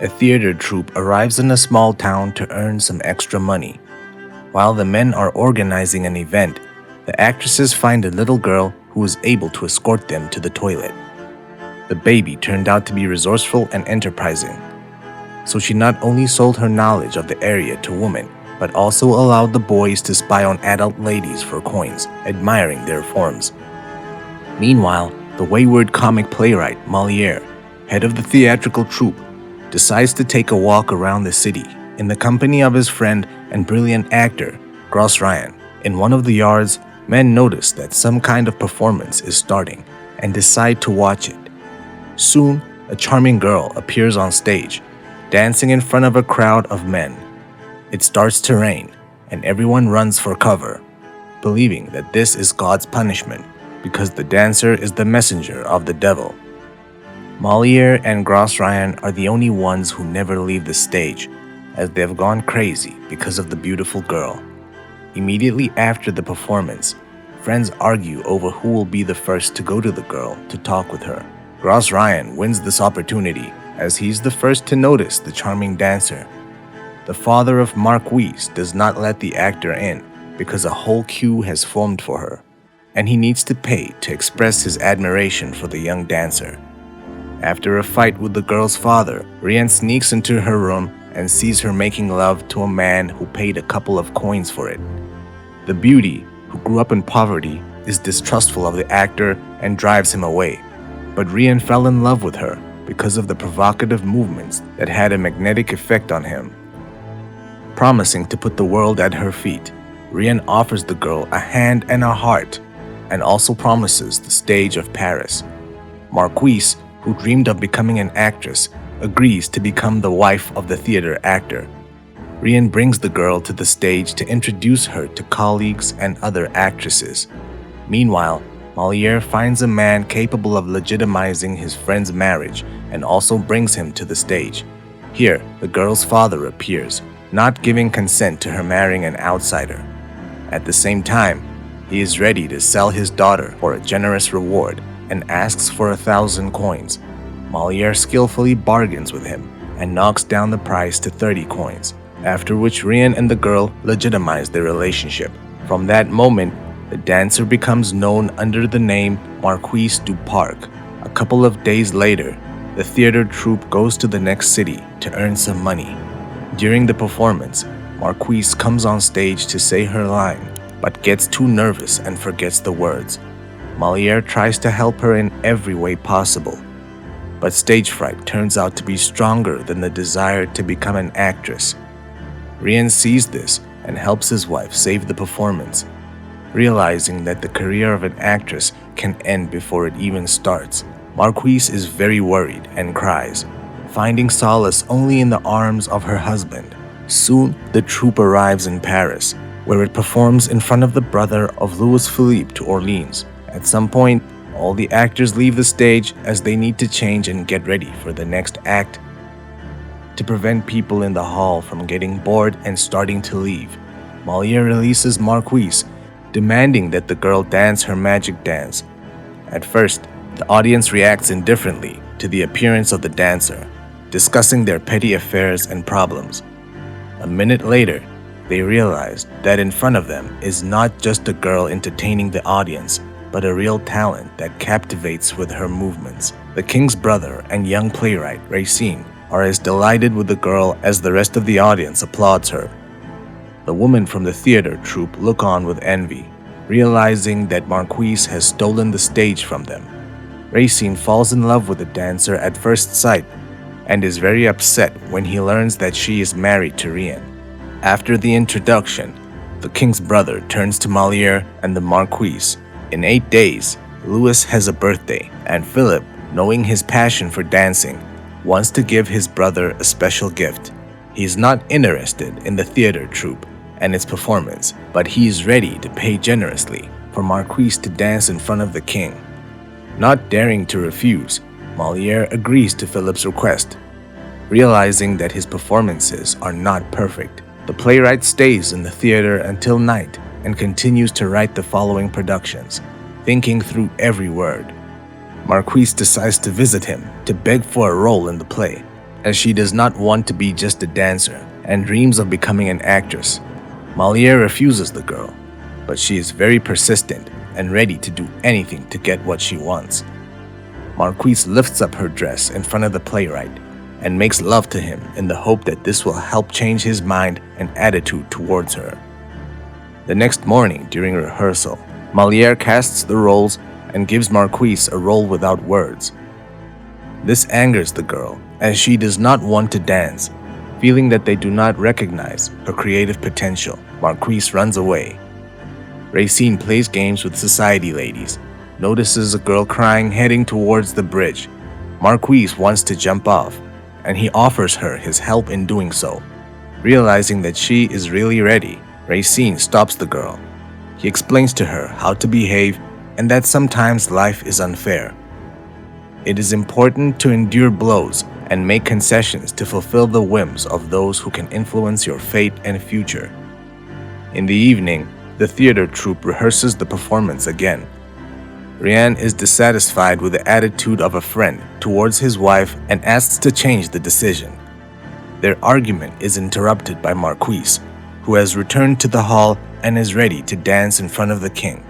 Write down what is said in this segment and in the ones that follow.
A theater troupe arrives in a small town to earn some extra money. While the men are organizing an event, the actresses find a little girl who is able to escort them to the toilet. The baby turned out to be resourceful and enterprising, so she not only sold her knowledge of the area to women, but also allowed the boys to spy on adult ladies for coins, admiring their forms. Meanwhile, the wayward comic playwright Molière, head of the theatrical troupe, decides to take a walk around the city in the company of his friend and brilliant actor, Gros Ryan. In one of the yards, men notice that some kind of performance is starting and decide to watch it. Soon, a charming girl appears on stage, dancing in front of a crowd of men. It starts to rain, and everyone runs for cover, believing that this is God's punishment because the dancer is the messenger of the devil. Molière and Gros Ryan are the only ones who never leave the stage, as they have gone crazy because of the beautiful girl. Immediately after the performance, friends argue over who will be the first to go to the girl to talk with her. Gros Ryan wins this opportunity as he's the first to notice the charming dancer. The father of Marquise does not let the actor in because a whole queue has formed for her, and he needs to pay to express his admiration for the young dancer. After a fight with the girl's father, Rian sneaks into her room and sees her making love to a man who paid a couple of coins for it. The beauty, who grew up in poverty, is distrustful of the actor and drives him away. But Rian fell in love with her because of the provocative movements that had a magnetic effect on him. Promising to put the world at her feet, Rian offers the girl a hand and a heart, and also promises the stage of Paris. Marquise, who dreamed of becoming an actress, agrees to become the wife of the theater actor. Rian brings the girl to the stage to introduce her to colleagues and other actresses. Meanwhile, Molière finds a man capable of legitimizing his friend's marriage and also brings him to the stage. Here, the girl's father appears, not giving consent to her marrying an outsider. At the same time, he is ready to sell his daughter for a generous reward and asks for 1,000 coins. Molière skillfully bargains with him and knocks down the price to 30 coins, after which Rian and the girl legitimize their relationship. From that moment, the dancer becomes known under the name Marquise du Parc. A couple of days later, the theater troupe goes to the next city to earn some money. During the performance, Marquise comes on stage to say her line, but gets too nervous and forgets the words. Molière tries to help her in every way possible, but stage fright turns out to be stronger than the desire to become an actress. Rian sees this and helps his wife save the performance, realizing that the career of an actress can end before it even starts. Marquise is very worried and cries, finding solace only in the arms of her husband. Soon, the troupe arrives in Paris, where it performs in front of the brother of Louis Philippe to Orleans. At some point, all the actors leave the stage as they need to change and get ready for the next act. To prevent people in the hall from getting bored and starting to leave, Molière releases Marquise, demanding that the girl dance her magic dance. At first, the audience reacts indifferently to the appearance of the dancer, discussing their petty affairs and problems. A minute later, they realize that in front of them is not just a girl entertaining the audience, but a real talent that captivates with her movements. The king's brother and young playwright Racine are as delighted with the girl as the rest of the audience applauds her. The women from the theater troupe look on with envy, realizing that Marquise has stolen the stage from them. Racine falls in love with the dancer at first sight and is very upset when he learns that she is married to Rian. After the introduction, the king's brother turns to Molière and the Marquise. In 8 days, Louis has a birthday, and Philip, knowing his passion for dancing, wants to give his brother a special gift. He is not interested in the theater troupe and its performance, but he is ready to pay generously for Marquise to dance in front of the king. Not daring to refuse, Molière agrees to Philip's request. Realizing that his performances are not perfect, the playwright stays in the theater until night and continues to write the following productions, thinking through every word. Marquise decides to visit him to beg for a role in the play, as she does not want to be just a dancer and dreams of becoming an actress. Moliere refuses the girl, but she is very persistent and ready to do anything to get what she wants. Marquise lifts up her dress in front of the playwright and makes love to him in the hope that this will help change his mind and attitude towards her. The next morning, during rehearsal, Moliere casts the roles and gives Marquise a role without words. This angers the girl, as she does not want to dance. Feeling that they do not recognize her creative potential, Marquise runs away. Racine plays games with society ladies, notices a girl crying heading towards the bridge. Marquise wants to jump off, and he offers her his help in doing so. Realizing that she is really ready, Racine stops the girl. He explains to her how to behave and that sometimes life is unfair. It is important to endure blows and make concessions to fulfill the whims of those who can influence your fate and future. In the evening, the theater troupe rehearses the performance again. Rian is dissatisfied with the attitude of a friend towards his wife and asks to change the decision. Their argument is interrupted by Marquise, who has returned to the hall and is ready to dance in front of the king.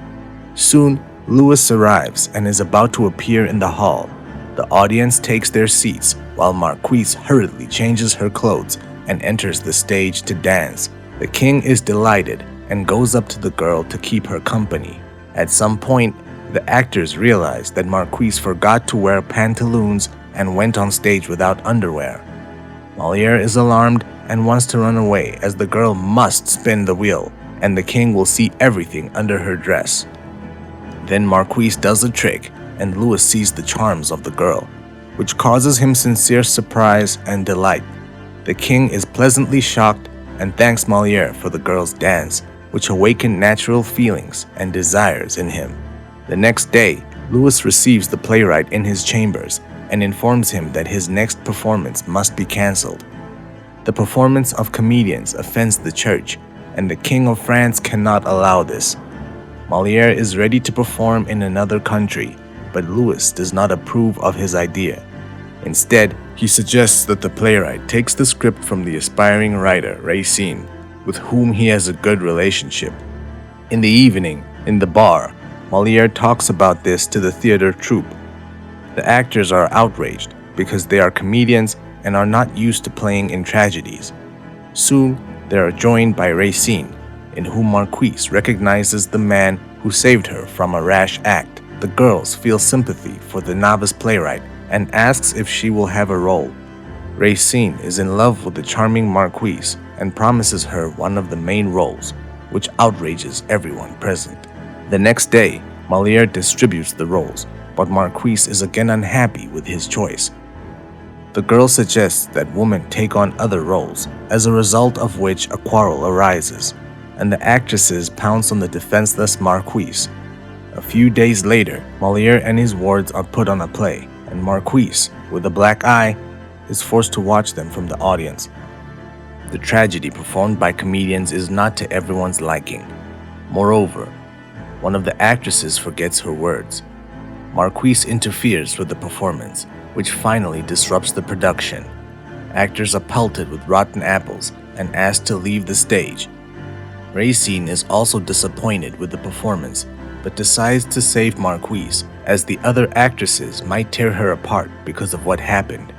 Soon, Louis arrives and is about to appear in the hall. The audience takes their seats while Marquise hurriedly changes her clothes and enters the stage to dance. The king is delighted and goes up to the girl to keep her company. At some point, the actors realize that Marquise forgot to wear pantaloons and went on stage without underwear. Moliere is alarmed and wants to run away as the girl must spin the wheel and the king will see everything under her dress. Then Marquise does a trick and Louis sees the charms of the girl, which causes him sincere surprise and delight. The king is pleasantly shocked and thanks Moliere for the girl's dance, which awakened natural feelings and desires in him. The next day, Louis receives the playwright in his chambers and informs him that his next performance must be cancelled. The performance of comedians offends the church, and the King of France cannot allow this. Moliere is ready to perform in another country, but Louis does not approve of his idea. Instead, he suggests that the playwright takes the script from the aspiring writer Racine, with whom he has a good relationship. In the evening, in the bar, Moliere talks about this to the theater troupe. The actors are outraged because they are comedians and are not used to playing in tragedies. Soon, they are joined by Racine, in whom Marquise recognizes the man who saved her from a rash act. The girls feel sympathy for the novice playwright and asks if she will have a role. Racine is in love with the charming Marquise and promises her one of the main roles, which outrages everyone present. The next day, Moliere distributes the roles, but Marquise is again unhappy with his choice. The girl suggests that women take on other roles, as a result of which a quarrel arises, and the actresses pounce on the defenseless Marquise. A few days later, Moliere and his wards are put on a play, and Marquise, with a black eye, is forced to watch them from the audience. The tragedy performed by comedians is not to everyone's liking. Moreover, one of the actresses forgets her words. Marquise interferes with the performance, which finally disrupts the production. Actors are pelted with rotten apples and asked to leave the stage. Racine is also disappointed with the performance, but decides to save Marquise, as the other actresses might tear her apart because of what happened.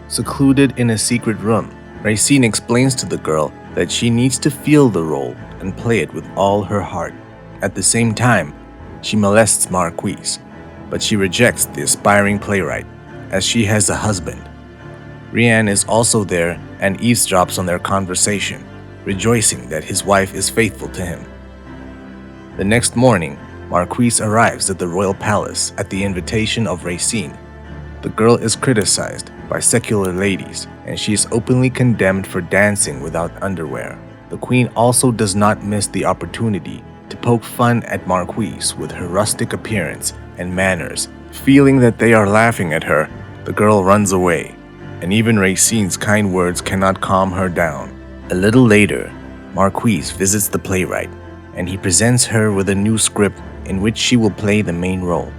Secluded in a secret room, Racine explains to the girl that she needs to feel the role and play it with all her heart. At the same time, she molests Marquise, but she rejects the aspiring playwright, as she has a husband. Rian is also there and eavesdrops on their conversation, rejoicing that his wife is faithful to him. The next morning, Marquise arrives at the royal palace at the invitation of Racine. The girl is criticized by secular ladies, and she is openly condemned for dancing without underwear. The queen also does not miss the opportunity to poke fun at Marquise with her rustic appearance and manners. Feeling that they are laughing at her, the girl runs away, and even Racine's kind words cannot calm her down. A little later, Marquise visits the playwright, and he presents her with a new script in which she will play the main role.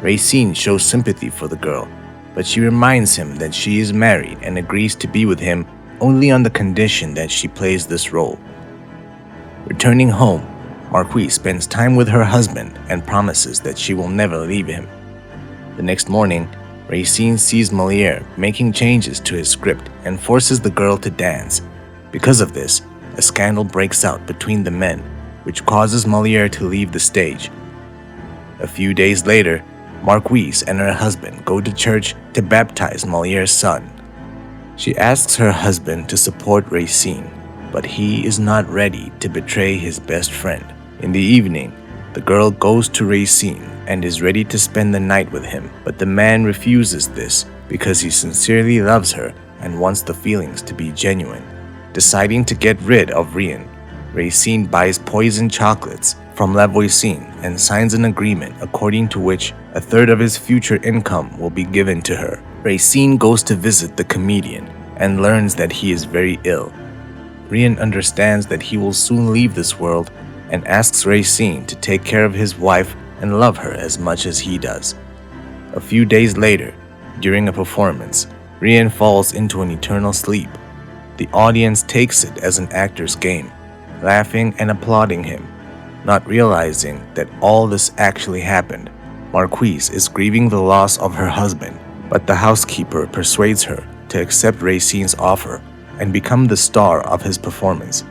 Racine shows sympathy for the girl but she reminds him that she is married and agrees to be with him only on the condition that she plays this role. Returning home, Marquise spends time with her husband and promises that she will never leave him. The next morning, Racine sees Molière making changes to his script and forces the girl to dance. Because of this, a scandal breaks out between the men, which causes Molière to leave the stage. A few days later, Marquise and her husband go to church to baptize Molière's son. She asks her husband to support Racine, but he is not ready to betray his best friend. In the evening, the girl goes to Racine and is ready to spend the night with him, but the man refuses this because he sincerely loves her and wants the feelings to be genuine. Deciding to get rid of Rien, Racine buys poisoned chocolates from La Voisin and signs an agreement according to which a third of his future income will be given to her. Racine goes to visit the comedian and learns that he is very ill. Rien understands that he will soon leave this world and asks Racine to take care of his wife and love her as much as he does. A few days later, during a performance, Rien falls into an eternal sleep. The audience takes it as an actor's game, laughing and applauding him, not realizing that all this actually happened. Marquise is grieving the loss of her husband, but the housekeeper persuades her to accept Racine's offer and become the star of his performance.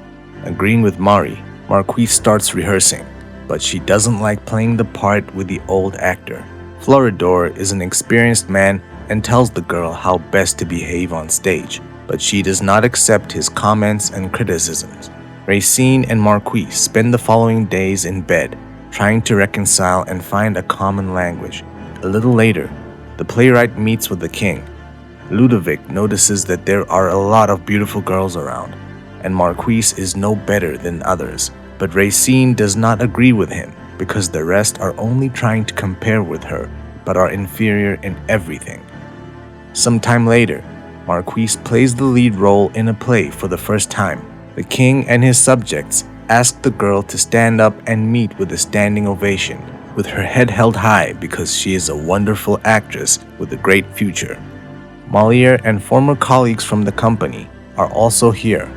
Agreeing with Marie, Marquise starts rehearsing, but she doesn't like playing the part with the old actor. Floridor is an experienced man and tells the girl how best to behave on stage, but she does not accept his comments and criticisms. Racine and Marquise spend the following days in bed, trying to reconcile and find a common language. A little later, the playwright meets with the king. Ludovic notices that there are a lot of beautiful girls around, and Marquise is no better than others. But Racine does not agree with him because the rest are only trying to compare with her, but are inferior in everything. Some time later, Marquise plays the lead role in a play for the first time. The king and his subjects ask the girl to stand up and meet with a standing ovation, with her head held high because she is a wonderful actress with a great future. Molière and former colleagues from the company are also here.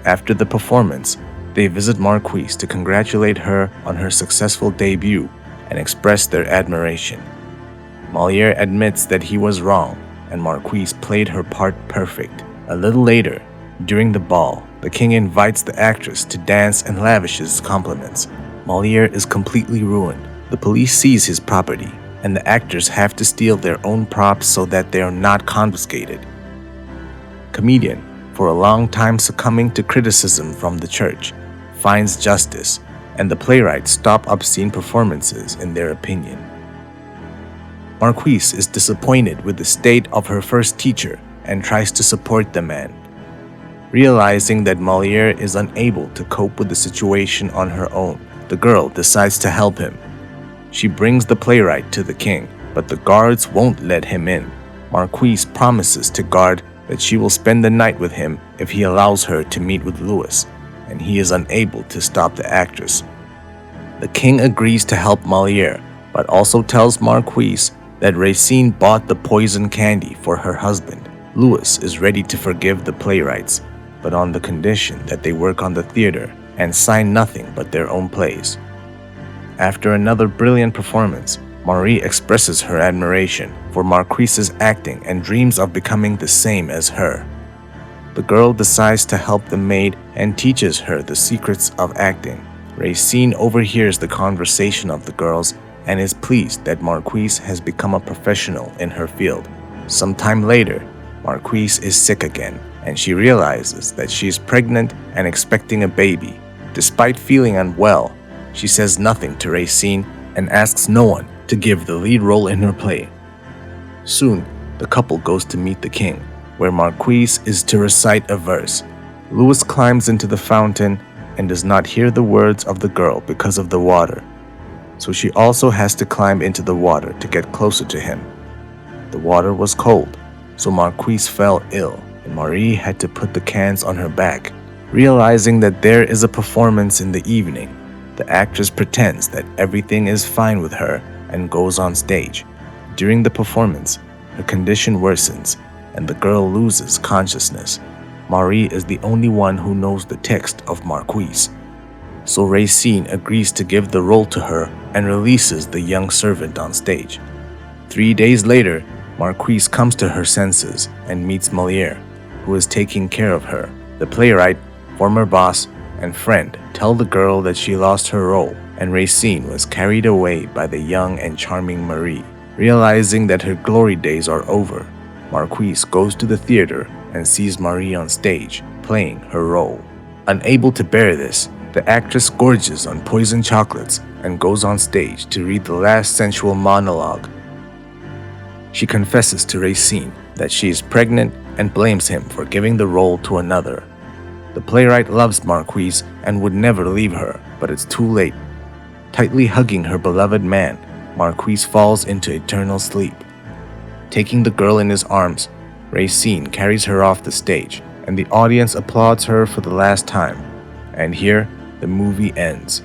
After the performance, they visit Marquise to congratulate her on her successful debut and express their admiration. Molière admits that he was wrong, and Marquise played her part perfect. A little later, during the ball, the king invites the actress to dance and lavishes compliments. Molière is completely ruined. The police seize his property, and the actors have to steal their own props so that they are not confiscated. Comedian, for a long time succumbing to criticism from the church, finds justice, and the playwrights stop obscene performances in their opinion. Marquise is disappointed with the state of her first teacher and tries to support the man. Realizing that Molière is unable to cope with the situation on her own, the girl decides to help him. She brings the playwright to the king, but the guards won't let him in. Marquise promises to guard that she will spend the night with him if he allows her to meet with Louis, and he is unable to stop the actress. The king agrees to help Molière, but also tells Marquise that Racine bought the poison candy for her husband. Louis is ready to forgive the playwrights, but on the condition that they work on the theater and sign nothing but their own plays. After another brilliant performance, Marie expresses her admiration for Marquise's acting and dreams of becoming the same as her. The girl decides to help the maid and teaches her the secrets of acting. Racine overhears the conversation of the girls and is pleased that Marquise has become a professional in her field. Some time later, Marquise is sick again, and she realizes that she is pregnant and expecting a baby. Despite feeling unwell, she says nothing to Racine and asks no one to give the lead role in her play. Soon, the couple goes to meet the king, where Marquise is to recite a verse. Louis climbs into the fountain and does not hear the words of the girl because of the water, so she also has to climb into the water to get closer to him. The water was cold, so Marquise fell ill, and Marie had to put the cans on her back. Realizing that there is a performance in the evening, the actress pretends that everything is fine with her and goes on stage. During the performance, her condition worsens, and the girl loses consciousness. Marie is the only one who knows the text of Marquise. So Racine agrees to give the role to her and releases the young servant on stage. 3 days later, Marquise comes to her senses and meets Molière, who is taking care of her. The playwright, former boss, and friend tell the girl that she lost her role, and Racine was carried away by the young and charming Marie. Realizing that her glory days are over, Marquise goes to the theater and sees Marie on stage, playing her role. Unable to bear this, the actress gorges on poisoned chocolates and goes on stage to read the last sensual monologue. She confesses to Racine that she is pregnant and blames him for giving the role to another. The playwright loves Marquise and would never leave her, but it's too late. Tightly hugging her beloved man, Marquise falls into eternal sleep. Taking the girl in his arms, Racine carries her off the stage, and the audience applauds her for the last time. And here, the movie ends.